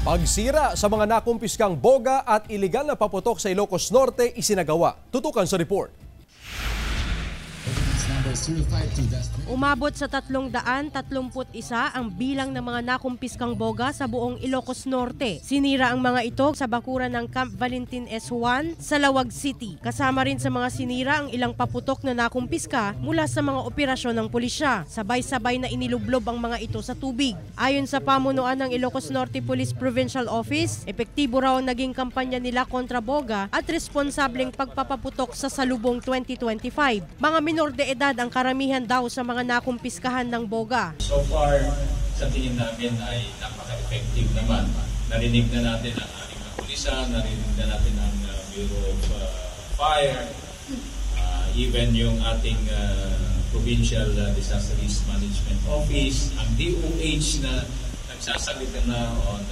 Pagsira sa mga nakumpiskang boga at iligal na paputok sa Ilocos Norte isinagawa. Tutukan sa report. Umabot sa 331 ang bilang ng mga nakumpiskang boga sa buong Ilocos Norte. Sinira ang mga ito sa bakuran ng Camp Valentin S1 sa Lawag City. Kasama rin sa mga sinira ang ilang paputok na nakumpiska mula sa mga operasyon ng pulisya. Sabay-sabay na inilublob ang mga ito sa tubig. Ayon sa pamunuan ng Ilocos Norte Police Provincial Office, epektibo raw ang naging kampanya nila kontra boga at responsableng pagpapaputok sa Salubong 2025. Mga minor de edad ang karamihan daw sa mga nakumpiskahan ng boga. So far, sa tingin namin ay napaka-effective naman. Narinig na natin ang ating mga pulisan, narinig na natin ang Bureau of Fire, even yung ating Provincial Disaster Risk Management Office, ang DOH na nagsasalita na on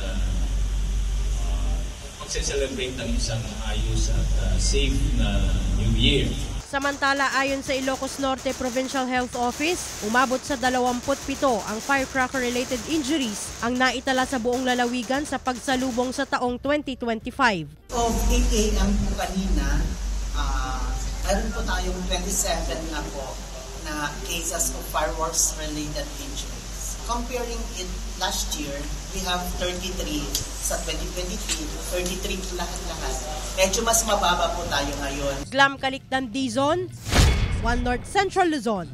pag-celebrate ng isang ayos at safe na New Year. Samantala, ayon sa Ilocos Norte Provincial Health Office, umabot sa 27 ang firecracker-related injuries ang naitala sa buong lalawigan sa pagsalubong sa taong 2025. Of 8 a.m. po kanina, meron po tayong 27 na po na cases of fireworks-related injuries. Comparing it last year, we have 33 sa 2023, 33 po lahat-lahat. Medyo mas mababa po tayo ngayon. Glam Kalikdan Dizon, One North Central Luzon.